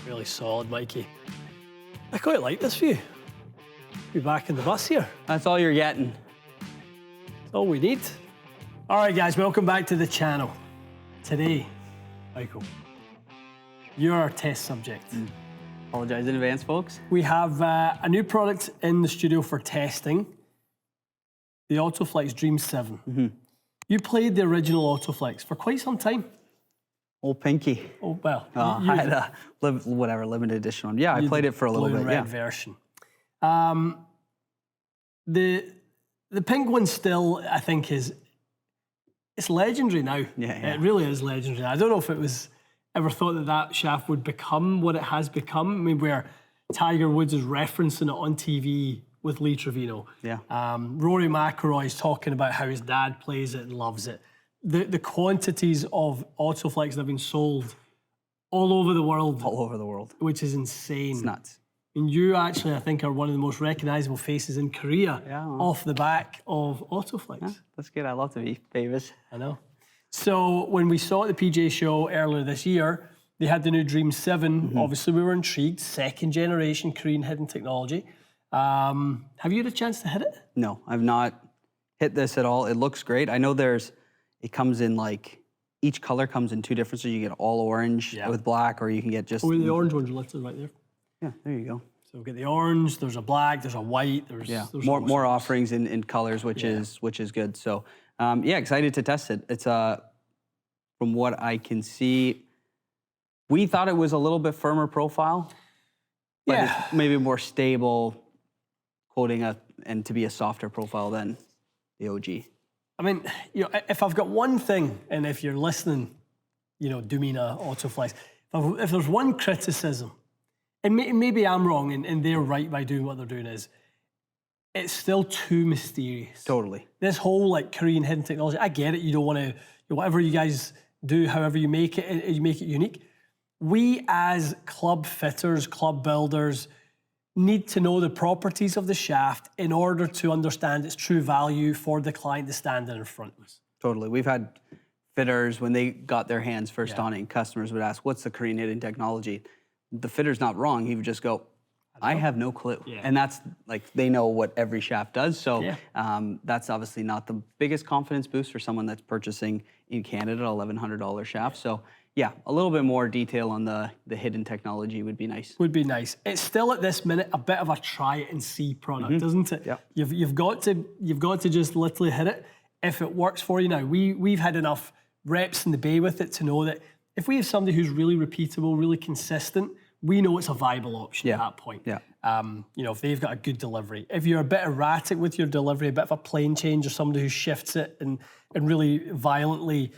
Really solid, Mikey. I quite like this view. Be back in the bus here. That's all you're getting. That's all we need. All right, guys, welcome back to the channel. Today, Michael, you're our test subject. Apologize in advance, folks. We have a new product in the studio for testing, the autoFlex Dream 7. You played the original autoFlex for quite some time. Old Pinky. Oh, well. I had a limited edition one. Yeah, I played it for a little bit. Red version. The pink one still, I think, it's legendary now. Yeah. It really is legendary. I don't know if it was ever thought that that shaft would become what it has become. I mean, where Tiger Woods is referencing it on TV with Lee Trevino. Yeah. Rory McIlroy's talking about how his dad plays it and loves it. The quantities of autoFlex that have been sold all over the world. All over the world. Which is insane. It's nuts. And you actually, I think, are one of the most recognizable faces in Korea off the back of autoFlex. Yeah, that's good. I love to be famous. I know. So when we saw at the PGA show earlier this year, they had the new Dream 7. Obviously, we were intrigued. Second generation Korean hidden technology. Have you had a chance to hit it? No, I've not hit this at all. It looks great. I know it comes in like, each color comes in two different, so you get all orange with black, or you can get just... Oh, the orange one's listed right there. Yeah, there you go. So we get the orange, there's a black, there's a white, there's more offerings in colors, which is good. So yeah, excited to test it. It's from what I can see, we thought it was a little bit firmer profile, but it's maybe more stable, quoting and to be a softer profile than the OG. I mean, you know, if I've got one thing, and if you're listening, you know, Dumina, autoFlex, if there's one criticism, and maybe I'm wrong and they're right by doing what they're doing, is it's still too mysterious. Totally. This whole like Korean hidden technology, I get it. You don't want to, whatever you guys do, however you make it unique. We as club fitters, club builders, need to know the properties of the shaft in order to understand its true value for the client to stand in front of us. Totally. We've had fitters, when they got their hands first on it, and customers would ask, what's the Korean hidden technology? The fitter's not wrong. He would just go, I have no clue. Yeah. And that's like, they know what every shaft does. So that's obviously not the biggest confidence boost for someone that's purchasing in Canada, $1,100 shaft. So yeah, a little bit more detail on the hidden technology would be nice. Would be nice. It's still at this minute a bit of a try it and see product, isn't it? Yeah. You've got to just literally hit it. If it works for you now, we've had enough reps in the bay with it to know that if we have somebody who's really repeatable, really consistent, we know it's a viable option at that point. Yeah. You know, if they've got a good delivery. If you're a bit erratic with your delivery, a bit of a plane change, or somebody who shifts it and really violently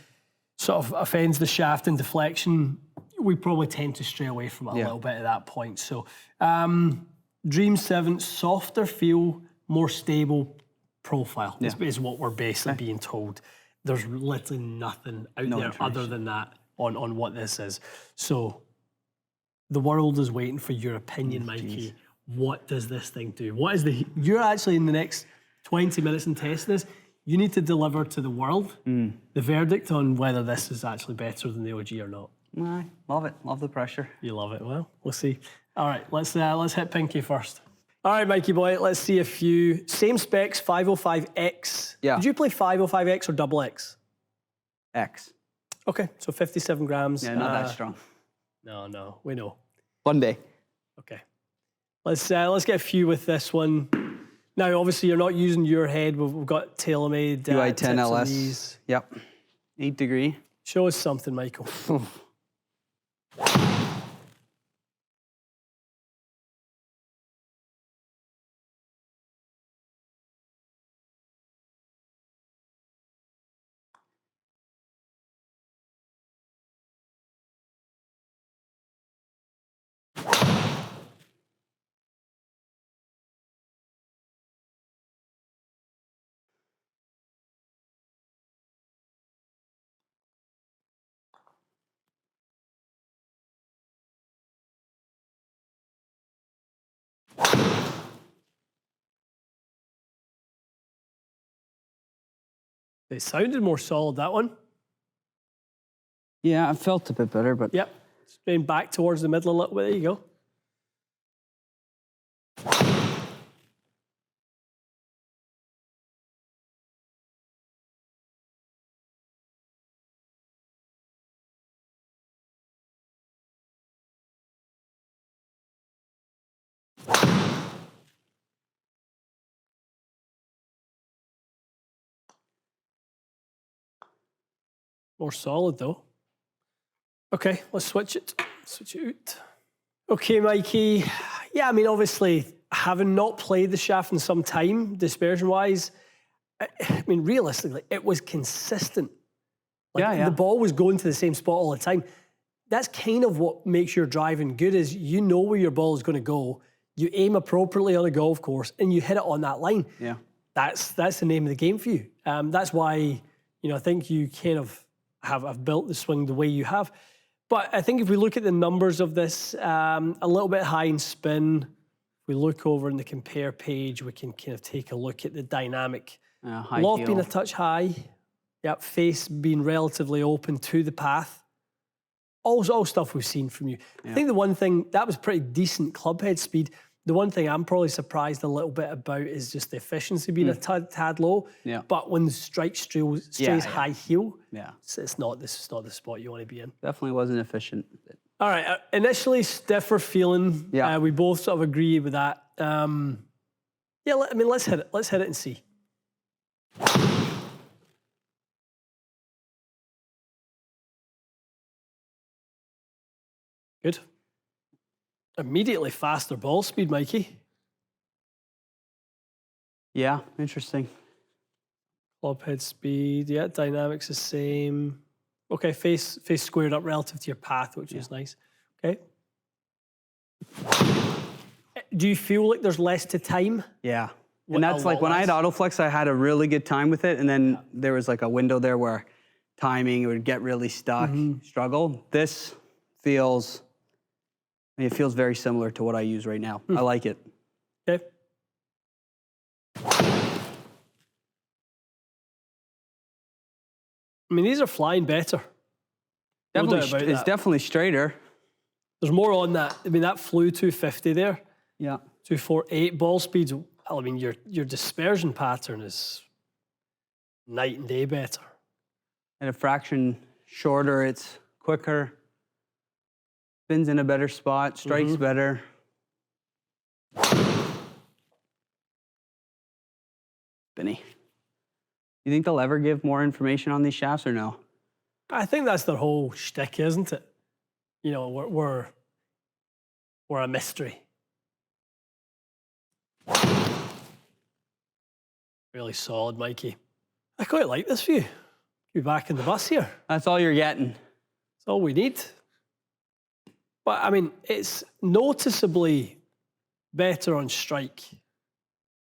sort of offends the shaft in deflection, we probably tend to stray away from it a little bit at that point. So Dream 7, softer feel, more stable profile is what we're basically being told. There's literally nothing out there other than that on what this is. So the world is waiting for your opinion, Mikey. What does this thing do? What is you're actually in the next 20 minutes in testing this, you need to deliver to the world the verdict on whether this is actually better than the OG or not. I love it. Love the pressure. You love it. Well, we'll see. All right, let's hit Pinky first. All right, Mikey boy, let's see a few. Same specs, 505X. Yeah. Did you play 505X or double X? X. Okay, so 57 grams. Yeah, not that strong. No, we know. One day. Okay. Let's get a few with this one. Now, obviously, you're not using your head. We've got TaylorMade. UI10 LS. Yep. 8 degree. Show us something, Michael. It sounded more solid, that one. Yeah, I felt a bit better, but... Yep. Strain back towards the middle a little bit. There you go. More solid though. Okay, let's switch it. Switch it out. Okay, Mikey. Yeah, I mean, obviously, having not played the shaft in some time, dispersion-wise, I mean, realistically, it was consistent. Like, the ball was going to the same spot all the time. That's kind of what makes your driving good is you know where your ball is going to go, you aim appropriately on a golf course, and you hit it on that line. Yeah. That's the name of the game for you. That's why, I think you kind of have built the swing the way you have. But I think if we look at the numbers of this, a little bit high in spin, if we look over in the compare page, we can kind of take a look at the dynamic. Loft being a touch high. Yep, face being relatively open to the path. All stuff we've seen from you. Yeah. I think the one thing, that was pretty decent club head speed. The one thing I'm probably surprised a little bit about is just the efficiency being a tad low. Yeah. But when the strike stays high heel, it's not the spot you want to be in. Definitely wasn't efficient. All right, initially stiffer feeling. Yeah. We both sort of agree with that. Let's hit it. Let's hit it and see. Good. Immediately faster ball speed, Mikey. Yeah, interesting. Club head speed, yeah, dynamics the same. Okay, face squared up relative to your path, which is nice. Okay. Do you feel like there's less to time? Yeah. And that's like when I had autoFlex, I had a really good time with it. And then there was like a window there where timing, it would get really stuck, struggle. This feels... it feels very similar to what I use right now. I like it. Okay. I mean, these are flying better. Definitely, it's definitely straighter. There's more on that. I mean, that flew 250 there. Yeah. 248 ball speeds. I mean, your dispersion pattern is night and day better. And a fraction shorter, it's quicker. Spins in a better spot, strikes better. Benny, you think they'll ever give more information on these shafts or no? I think that's their whole shtick, isn't it? We're a mystery. Really solid, Mikey. I quite like this view. Be back in the bus here. That's all you're getting. That's all we need. But, I mean, it's noticeably better on strike.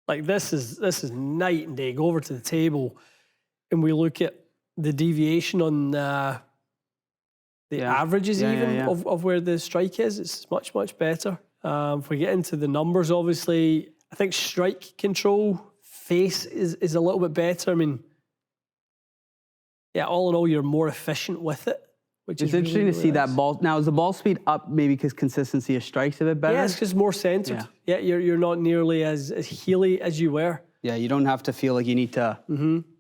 Like, this is night and day. Go over to the table and we look at the deviation on the averages of where the strike is. It's much, much better. If we get into the numbers, obviously, I think strike control, face is a little bit better. I mean, all in all, you're more efficient with it. Which is interesting to see that ball. Now, is the ball speed up maybe because consistency of strikes a bit better? Yeah, it's just more centered. Yeah, you're not nearly as heely as you were. Yeah, you don't have to feel like you need to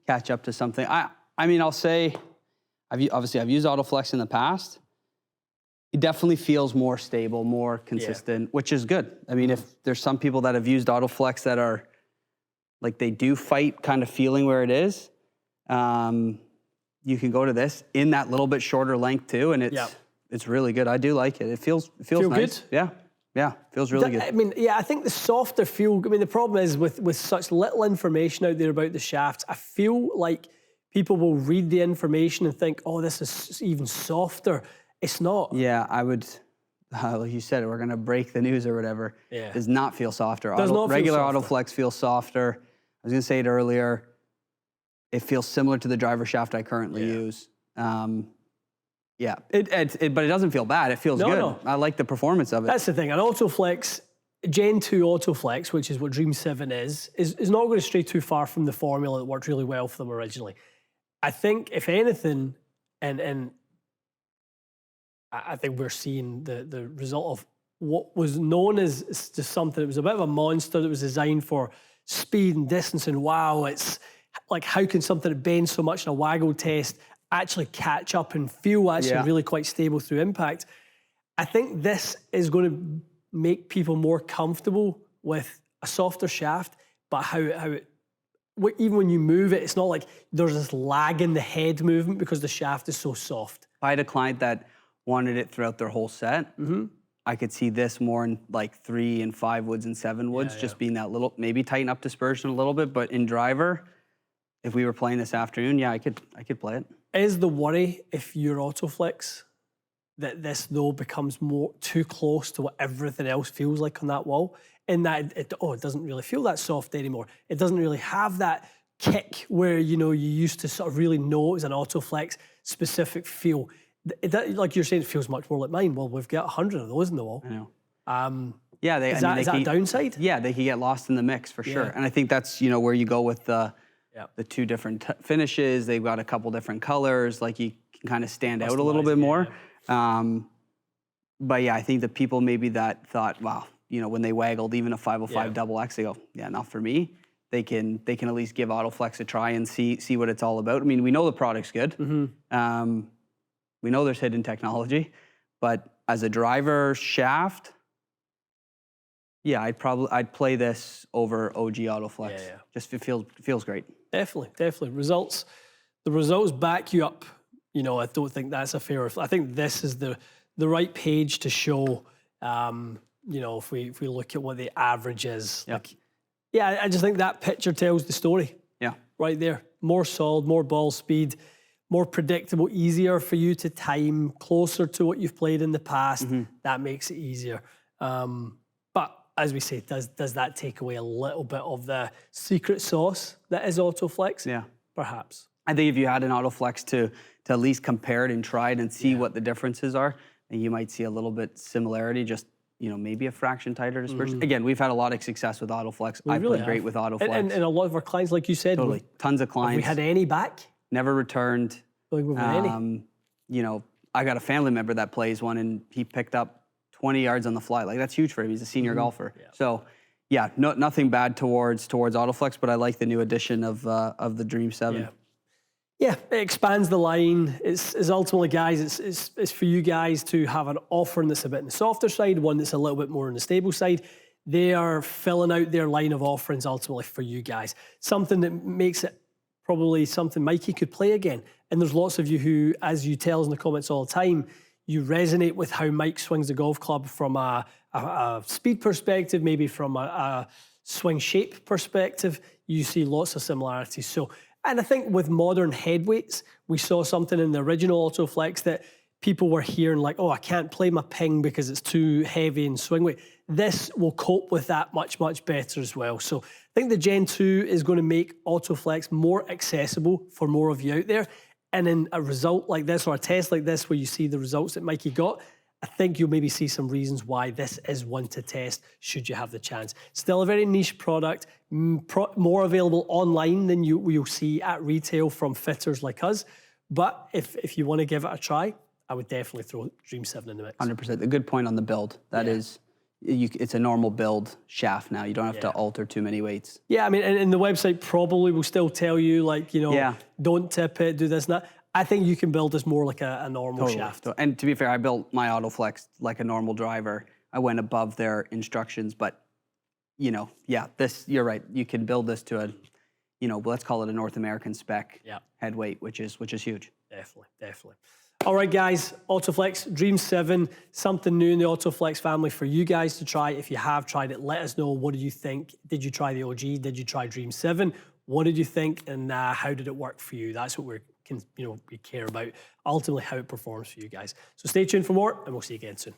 catch up to something. I mean, I'll say, I've used autoFlex in the past. It definitely feels more stable, more consistent, which is good. I mean, if there's some people that have used autoFlex that are, like they do fight kind of feeling where it is, you can go to this in that little bit shorter length too, and it's really good. I do like it. It feels nice. Good? Yeah, feels really good. I mean, I think the softer feel. I mean, the problem is with such little information out there about the shafts, I feel like people will read the information and think, oh, this is even softer. It's not. Yeah, I would. Like you said, we're gonna break the news or whatever. Yeah, does not feel softer. Regular autoFlex feels softer. I was gonna say it earlier. It feels similar to the driver shaft I currently use. But it doesn't feel bad. It feels good. No. I like the performance of it. That's the thing. An autoFlex, Gen 2 autoFlex, which is what Dream 7 is not going to stray too far from the formula that worked really well for them originally. I think, if anything, and I think we're seeing the result of what was known as just something. It was a bit of a monster that was designed for speed and distance. And wow, it's like, how can something that bends so much in a waggle test actually catch up and feel actually really quite stable through impact? I think this is going to make people more comfortable with a softer shaft, but how it, even when you move it, it's not like there's this lag in the head movement because the shaft is so soft. If I had a client that wanted it throughout their whole set, I could see this more in like 3 and 5 woods and 7 woods, just being that little, maybe tighten up dispersion a little bit, but in driver, if we were playing this afternoon, I could play it. Is the worry, if you're autoFlex, that this though becomes more too close to what everything else feels like on that wall, in that it doesn't really feel that soft anymore. It doesn't really have that kick where, you know, you used to sort of really know it was an autoFlex specific feel. Like you're saying, it feels much more like mine. Well, we've got 100 of those in the wall. I know. Yeah, is that a downside? Yeah, they can get lost in the mix for sure. And I think that's, you know, where you go with the 2 different finishes. They've got a couple different colors. Like, you can kind of stand out a little bit more. But yeah, I think the people maybe that thought, wow, you know, when they waggled even a 505 double X, they go, yeah, not for me. They can at least give autoFlex a try and see what it's all about. I mean, we know the product's good. We know there's hidden technology, but as a driver shaft, yeah, I'd play this over OG autoFlex. Just it feels great. Definitely. The results back you up. You know, I don't think that's a fair. I think this is the right page to show. You know, if we look at what the average is, like, I just think that picture tells the story. Yeah, right there. More solid, more ball speed, more predictable, easier for you to time, closer to what you've played in the past. That makes it easier. But as we say, does that take away a little bit of the secret sauce that is autoFlex? Yeah, perhaps. I think if you had an autoFlex to at least compare it and try it and see what the differences are, and you might see a little bit similarity, just, you know, maybe a fraction tighter dispersion. Again, we've had a lot of success with autoFlex. I've played great with autoFlex. And a lot of our clients, like you said, tons of clients. Have we had any back? Never returned. Like we've had any. You know, I got a family member that plays one, and he picked up 20 yards on the fly. Like, that's huge for him. He's a senior golfer. So, yeah, nothing bad towards autoFlex, but I like the new addition of the Dream 7. Yeah, it expands the line. It's ultimately, guys, it's for you guys to have an offering that's a bit on the softer side, one that's a little bit more on the stable side. They are filling out their line of offerings ultimately for you guys. Something that makes it probably something Mikey could play again. And there's lots of you who, as you tell us in the comments all the time, you resonate with how Mike swings the golf club from a speed perspective, maybe from a swing shape perspective. You see lots of similarities. So, and I think with modern headweights, we saw something in the original autoFlex that people were hearing like, oh, I can't play my ping because it's too heavy in swing weight. This will cope with that much, much better as well. So I think the Gen 2 is going to make autoFlex more accessible for more of you out there. And in a result like this, or a test like this, where you see the results that Mikey got, I think you'll maybe see some reasons why this is one to test should you have the chance. Still a very niche product, more available online than you'll see at retail from fitters like us. But if you want to give it a try, I would definitely throw Dream 7 in the mix. 100%. A good point on the build. That is, it's a normal build shaft now. You don't have to alter too many weights. Yeah, I mean, and the website probably will still tell you, like, you know, don't tip it, do this and that. I think you can build this more like a normal shaft. And to be fair, I built my autoFlex like a normal driver. I went above their instructions, but, you know, you're right. You can build this to a, you know, let's call it a North American spec head weight, which is huge. Definitely. All right, guys, autoFlex Dream 7, something new in the autoFlex family for you guys to try. If you have tried it, let us know. What did you think? Did you try the OG? Did you try Dream 7? What did you think? And how did it work for you? That's what we care about. Ultimately, how it performs for you guys. So stay tuned for more, and we'll see you again soon.